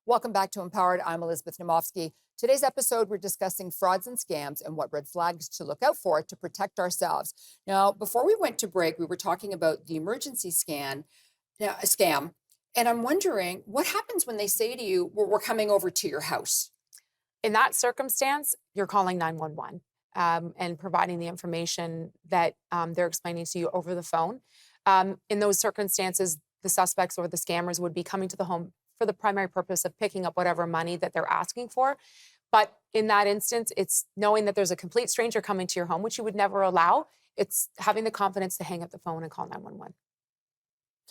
Welcome back to Empowered. I'm Elizabeth Namofsky. Today's episode, we're discussing frauds and scams and what red flags to look out for to protect ourselves. Now, before we went to break, we were talking about the emergency scam. And I'm wondering, what happens when they say to you, we're coming over to your house? In that circumstance, you're calling 911 and providing the information that they're explaining to you over the phone. In those circumstances, the suspects or the scammers would be coming to the home for the primary purpose of picking up whatever money that they're asking for. But in that instance, it's knowing that there's a complete stranger coming to your home, which you would never allow. It's having the confidence to hang up the phone and call 911.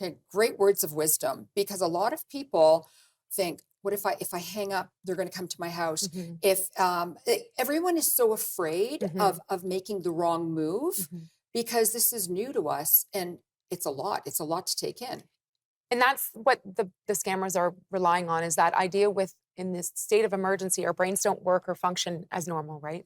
Okay, great words of wisdom, because a lot of people think, what if I hang up, they're going to come to my house. Mhm. If everyone is so afraid Mhm. of making the wrong move, Mhm. because this is new to us, and it's a lot. It's a lot to take in. And that's what the scammers are relying on, is that idea with in this state of emergency, our brains don't work or function as normal, right?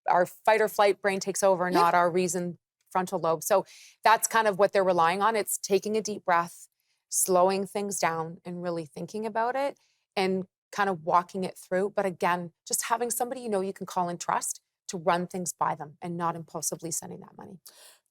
Our fight or flight brain takes over, Yeah. not our reason frontal lobe. So that's kind of what they're relying on. It's taking a deep breath, slowing things down and really thinking about it and kind of walking it through. But again, just having somebody you can call and trust to run things by them and not impulsively sending that money.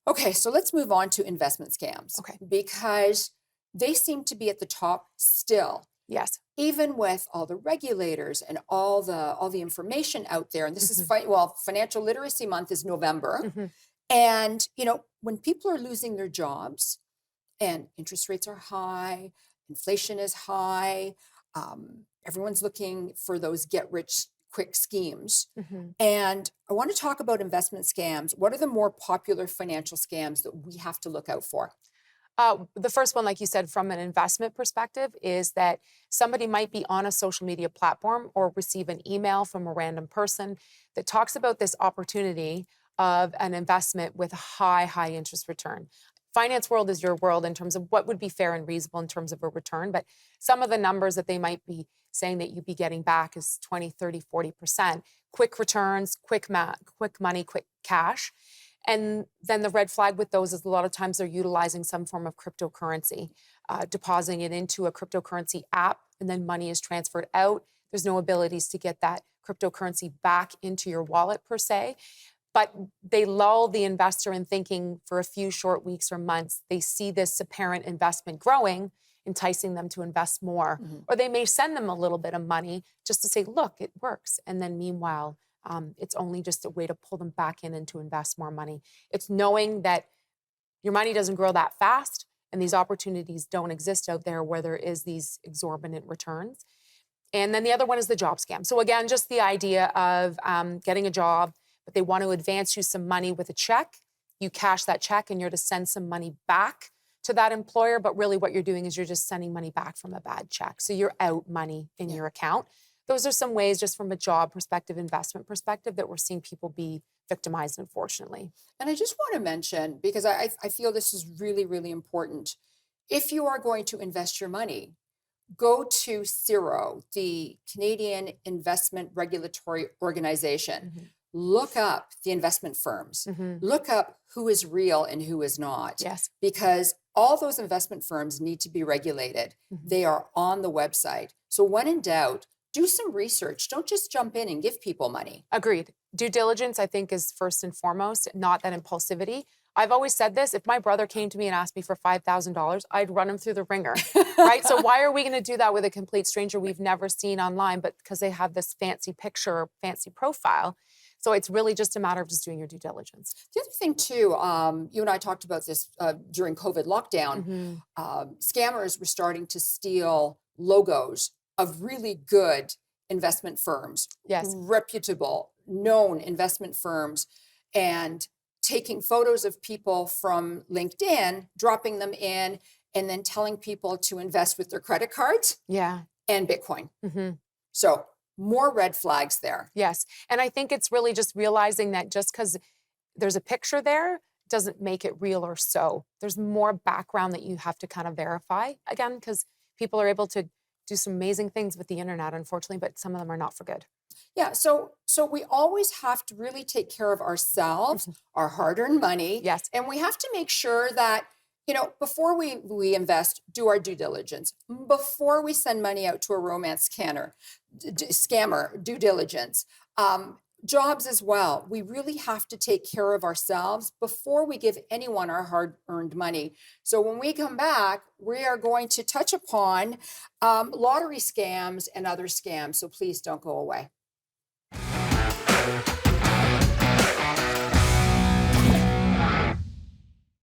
Okay, so let's move on to investment scams, Okay. because they seem to be at the top still, Yes. even with all the regulators and all the information out there. And this is Mhm. Financial Literacy Month is November. Mhm. And when people are losing their jobs and interest rates are high, inflation is high, everyone's looking for those get rich quick schemes. Mhm. And I want to talk about investment scams. What are the more popular financial scams that we have to look out for? The first one, like you said, from an investment perspective, is that somebody might be on a social media platform or receive an email from a random person that talks about this opportunity of an investment with a high interest return. Finance world is your world in terms of what would be fair and reasonable in terms of a return, but some of the numbers that they might be saying that you'd be getting back is 20, 30, 40%. Quick returns, quick money, quick cash. And then the red flag with those is a lot of times they're utilizing some form of cryptocurrency, depositing it into a cryptocurrency app, and then money is transferred out. There's no abilities to get that cryptocurrency back into your wallet per se. But they lull the investor in thinking for a few short weeks or months. They see this apparent investment growing, enticing them to invest more. Mhm. Or they may send them a little bit of money just to say, look, it works. And then meanwhile, it's only just a way to pull them back in and to invest more money. It's knowing that your money doesn't grow that fast and these opportunities don't exist out there where there is these exorbitant returns. And then the other one is the job scam. So again, just the idea of getting a job, but they want to advance you some money with a check. You cash that check and you're to send some money back to that employer. But really what you're doing is you're just sending money back from a bad check. So you're out money in Yeah. your account. Those are some ways just from a job perspective, investment perspective, that we're seeing people be victimized, unfortunately. And I just want to mention, because I feel this is really, really important. If you are going to invest your money, go to CIRO, the Canadian Investment Regulatory Organization. Mhm. Look up the investment firms. Mhm. Look up who is real and who is not, Yes. because all those investment firms need to be regulated. Mhm. They are on the website. So when in doubt, do some research. Don't just jump in and give people money. Agreed. Due diligence, I think, is first and foremost, not that impulsivity. I've always said this, if my brother came to me and asked me for $5,000, I'd run him through the ringer, right? So why are we going to do that with a complete stranger we've never seen online, but because they have this fancy picture or fancy profile? So it's really just a matter of just doing your due diligence. The other thing too, you and I talked about this during COVID lockdown. Mhm. Scammers were starting to steal logos of really good investment firms, Yes. reputable, known investment firms, and taking photos of people from LinkedIn, dropping them in, and then telling people to invest with their credit cards Yeah. and Bitcoin. Mhm. So more red flags there. Yes. And I think it's really just realizing that just because there's a picture there doesn't make it real or so. There's more background that you have to kind of verify, again, because people are able to do some amazing things with the internet, unfortunately, but some of them are not for good. Yeah, so we always have to really take care of ourselves, Mhm. our hard-earned money, Yes. and we have to make sure that Before we invest, do our due diligence. Before we send money out to a romance scammer, due diligence. Jobs as well. We really have to take care of ourselves before we give anyone our hard-earned money. So when we come back, we are going to touch upon lottery scams and other scams. So please don't go away.